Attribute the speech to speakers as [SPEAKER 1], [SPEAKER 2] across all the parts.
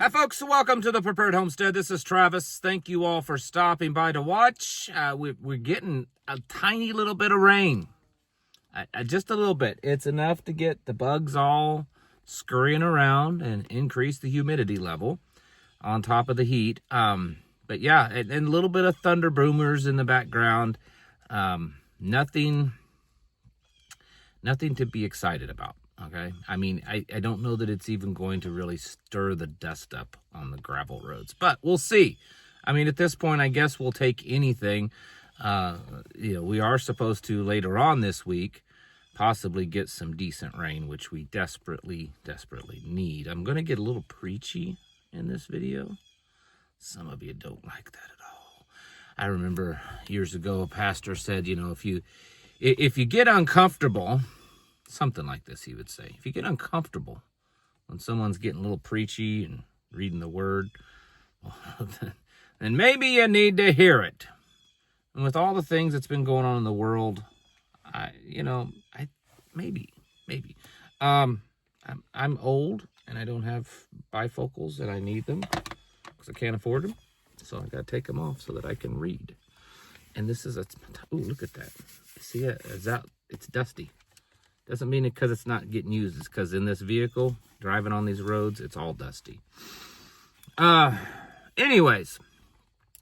[SPEAKER 1] Hi, folks. Welcome to the Prepared Homestead. This is Travis. Thank you all for stopping by to watch. We're getting a tiny little bit of rain. Just a little bit. It's enough to get the bugs all scurrying around and increase the humidity level on top of the heat. But yeah, and a little bit of thunder boomers in the background. Nothing to be excited about. Okay, I mean, I don't know that it's even going to really stir the dust up on the gravel roads, but we'll see. I mean, at this point, I guess we'll take anything. We are supposed to later on this week possibly get some decent rain, which we desperately need. I'm going to get a little preachy in this video. Some of you don't like that at all. I remember years ago, a pastor said, if you get uncomfortable, something like this, he would say. If you get uncomfortable when someone's getting a little preachy and reading the word, well, then maybe you need to hear it. And with all the things that's been going on in the world, maybe. I'm old and I don't have bifocals and I need them because I can't afford them. So I got to take them off so that I can read. And this is look at that. See it? It's dusty. Doesn't mean it because it's not getting used. It's because in this vehicle, driving on these roads, it's all dusty. Anyways,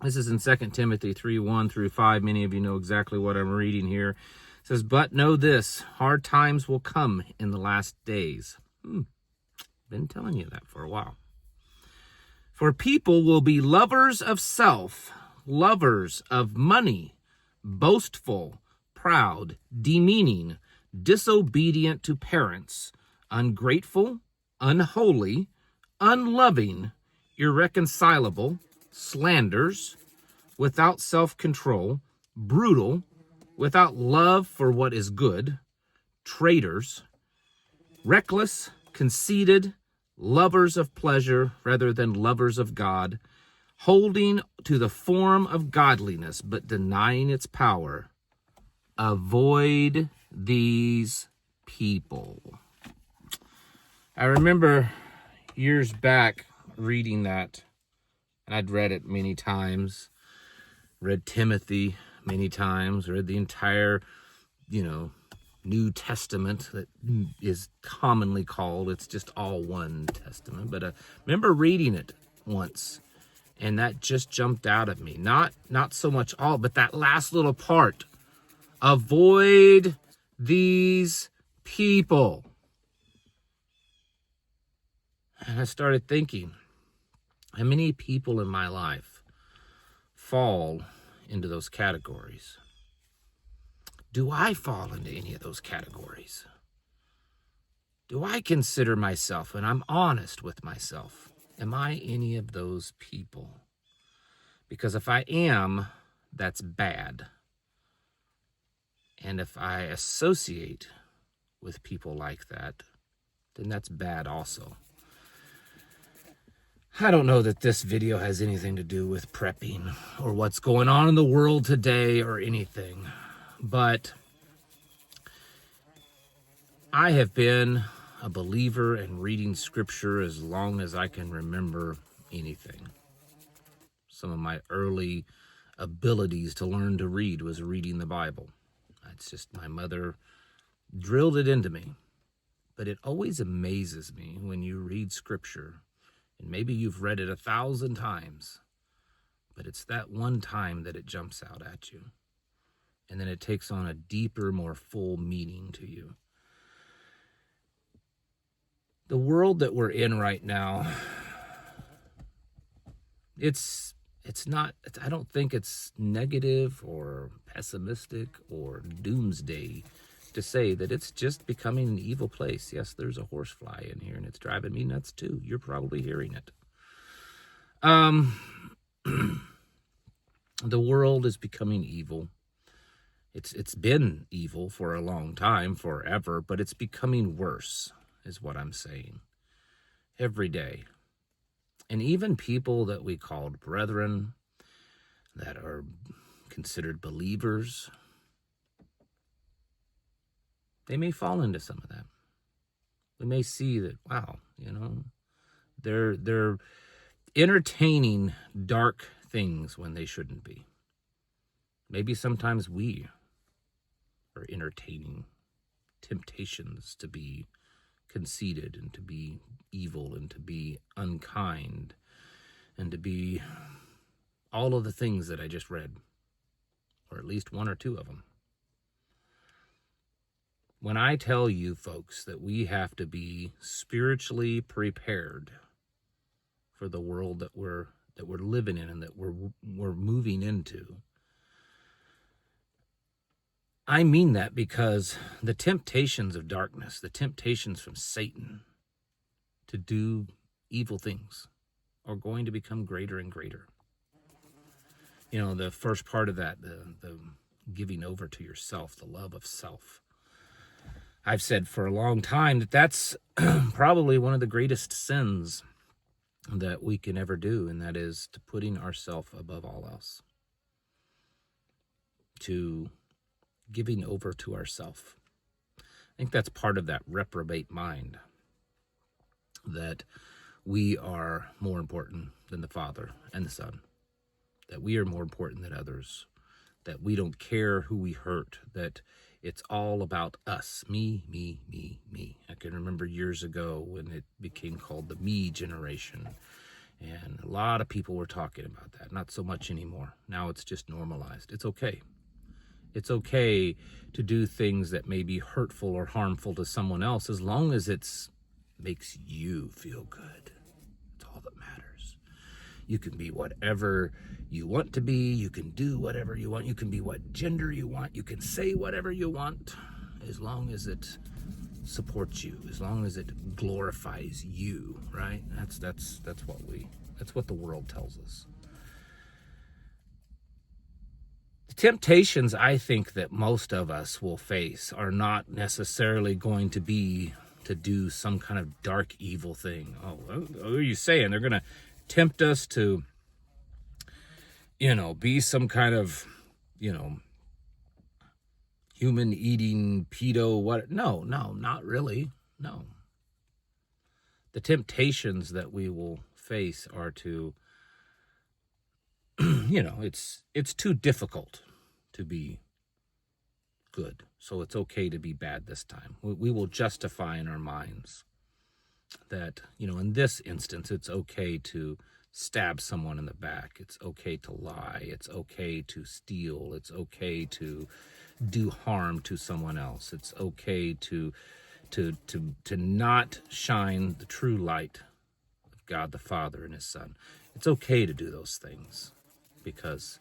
[SPEAKER 1] this is in 2 Timothy 3:1-5. Many of you know exactly what I'm reading here. It says, but know this, hard times will come in the last days. Been telling you that for a while. For people will be lovers of self, lovers of money, boastful, proud, demeaning, disobedient to parents, ungrateful, unholy, unloving, irreconcilable, slanders, without self-control, brutal, without love for what is good, traitors, reckless, conceited, lovers of pleasure rather than lovers of God, holding to the form of godliness but denying its power. Avoid these people. I remember years back reading that, and I'd read it many times, read Timothy many times, read the entire, New Testament that is commonly called. It's just all one testament. But I remember reading it once, and that just jumped out at me. Not so much all, but that last little part. Avoid these people. And I started thinking, how many people in my life fall into those categories? Do I fall into any of those categories? Do I consider myself, and I'm honest with myself, am I any of those people? Because if I am, that's bad. And if I associate with people like that, then that's bad also. I don't know that this video has anything to do with prepping or what's going on in the world today or anything. But I have been a believer in reading scripture as long as I can remember anything. Some of my early abilities to learn to read was reading the Bible. It's just my mother drilled it into me. But it always amazes me when you read scripture, and maybe you've read it 1,000 times, but it's that one time that it jumps out at you. And then it takes on a deeper, more full meaning to you. The world that we're in right now, I don't think it's negative or pessimistic or doomsday to say that it's just becoming an evil place. Yes, there's a horsefly in here and it's driving me nuts too. You're probably hearing it. The world is becoming evil. It's been evil for a long time, forever, but it's becoming worse, is what I'm saying. Every day. And even people that we called brethren, that are considered believers, they may fall into some of that. We may see that, wow, they're entertaining dark things when they shouldn't be. Maybe sometimes we are entertaining temptations to be conceited and to be evil and to be unkind and to be all of the things that I just read, or at least one or two of them. When I tell you folks that we have to be spiritually prepared for the world that we're living in and that we're moving into, I mean that because the temptations of darkness, the temptations from Satan to do evil things are going to become greater and greater. You know, the first part of that, the giving over to yourself, the love of self. I've said for a long time that that's probably one of the greatest sins that we can ever do, and that is to putting ourselves above all else, to giving over to ourself. I think that's part of that reprobate mind, that we are more important than the Father and the Son, that we are more important than others, that we don't care who we hurt, that it's all about us, me, me, me, me. I can remember years ago when it became called the me generation, and a lot of people were talking about that. Not so much anymore. Now it's just normalized. It's okay. It's okay to do things that may be hurtful or harmful to someone else as long as it makes you feel good. It's all that matters. You can be whatever you want to be. You can do whatever you want. You can be what gender you want. You can say whatever you want as long as it supports you, as long as it glorifies you, right? That's what the world tells us. The temptations I think that most of us will face are not necessarily going to be to do some kind of dark, evil thing. Oh, what are you saying? They're going to tempt us to, be some kind of, human eating pedo, what? No, not really. No. The temptations that we will face are to, it's too difficult to be good. So it's okay to be bad this time. We will justify in our minds that, in this instance, it's okay to stab someone in the back. It's okay to lie. It's okay to steal. It's okay to do harm to someone else. It's okay to not shine the true light of God the Father and His Son. It's okay to do those things because,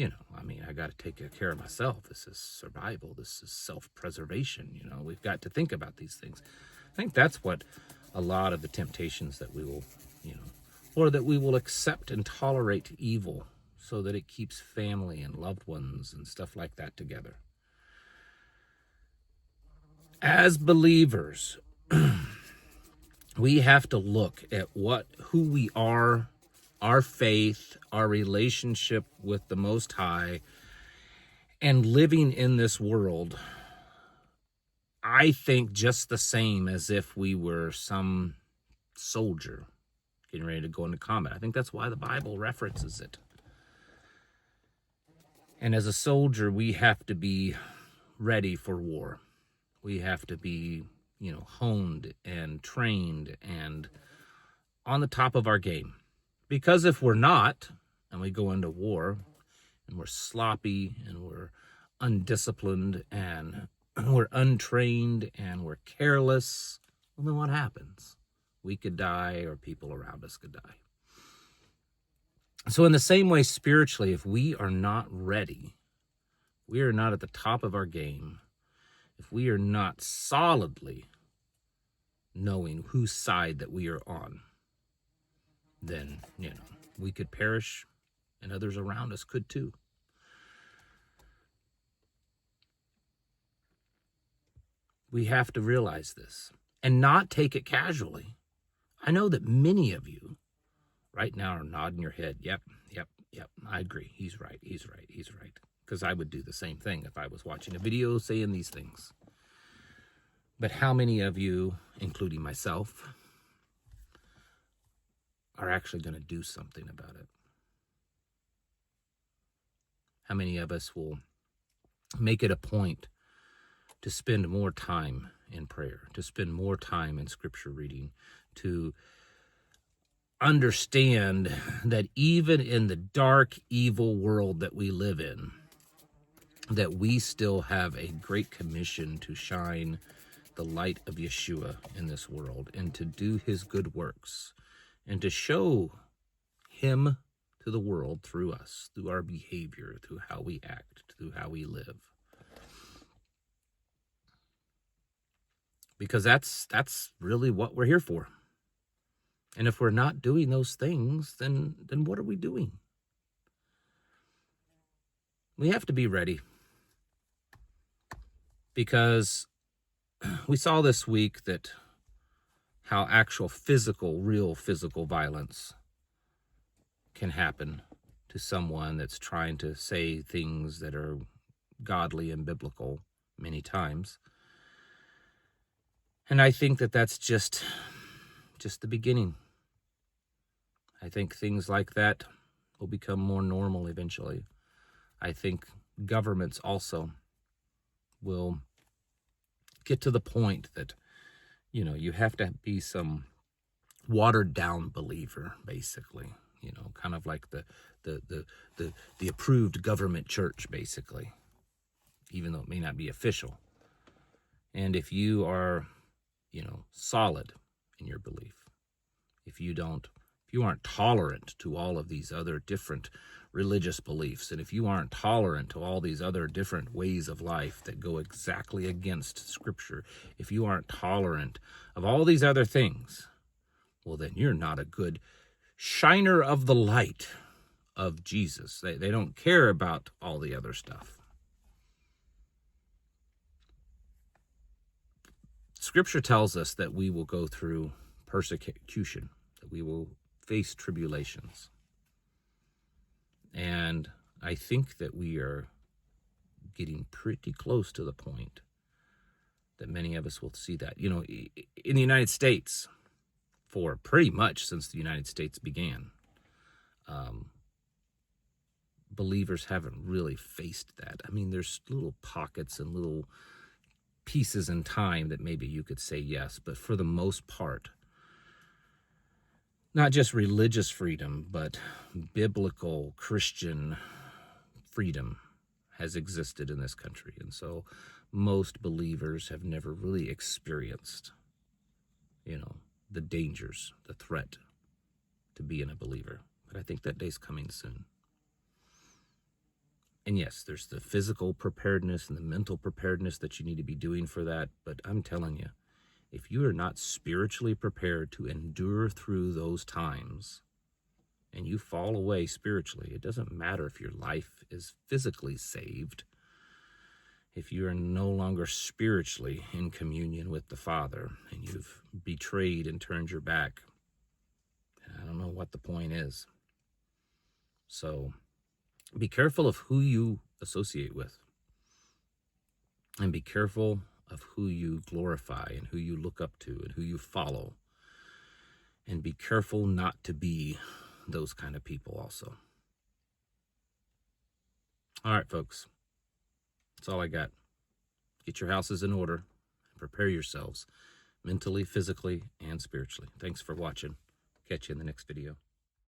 [SPEAKER 1] I got to take care of myself. This is survival. This is self-preservation. We've got to think about these things. I think that's what a lot of the temptations that we will, or that we will accept and tolerate evil so that it keeps family and loved ones and stuff like that together. As believers, we have to look at who we are, our faith, our relationship with the Most High, and living in this world, I think just the same as if we were some soldier getting ready to go into combat. I think that's why the Bible references it. And as a soldier, we have to be ready for war. We have to be, honed and trained and on the top of our game. Because if we're not, and we go into war, and we're sloppy, and we're undisciplined, and we're untrained, and we're careless, well, then what happens? We could die, or people around us could die. So in the same way, spiritually, if we are not ready, we are not at the top of our game, if we are not solidly knowing whose side that we are on, then, we could perish and others around us could too. We have to realize this and not take it casually. I know that many of you right now are nodding your head. Yep, I agree. He's right. Because I would do the same thing if I was watching a video saying these things. But how many of you, including myself, are actually going to do something about it? How many of us will make it a point to spend more time in prayer, to spend more time in scripture reading, to understand that even in the dark, evil world that we live in, that we still have a great commission to shine the light of Yeshua in this world and to do his good works and to show him to the world through us, through our behavior, through how we act, through how we live. Because that's really what we're here for. And if we're not doing those things, then what are we doing? We have to be ready. Because we saw this week that how actual real physical violence can happen to someone that's trying to say things that are godly and biblical many times. And I think that that's just the beginning. I think things like that will become more normal eventually. I think governments also will get to the point that, you have to be some watered down believer, basically, kind of like the approved government church, basically, even though it may not be official. And if you are, solid in your belief, if you aren't tolerant to all of these other different religious beliefs, and if you aren't tolerant to all these other different ways of life that go exactly against Scripture, if you aren't tolerant of all these other things, well, then you're not a good shiner of the light of Jesus. They don't care about all the other stuff. Scripture tells us that we will go through persecution, that we will face tribulations. And I think that we are getting pretty close to the point that many of us will see that. In the United States, for pretty much since the United States began, believers haven't really faced that. I mean, there's little pockets and little pieces in time that maybe you could say yes, but for the most part, not just religious freedom, but biblical Christian freedom has existed in this country. And so most believers have never really experienced, the dangers, the threat to being a believer. But I think that day's coming soon. And yes, there's the physical preparedness and the mental preparedness that you need to be doing for that. But I'm telling you, if you are not spiritually prepared to endure through those times and you fall away spiritually, it doesn't matter if your life is physically saved. If you are no longer spiritually in communion with the Father and you've betrayed and turned your back, I don't know what the point is. So be careful of who you associate with, and be careful of who you glorify and who you look up to and who you follow, and be careful not to be those kind of people also. All right, folks, that's all I got. Get your houses in order and prepare yourselves mentally, physically, and spiritually. Thanks for watching. Catch you in the next video.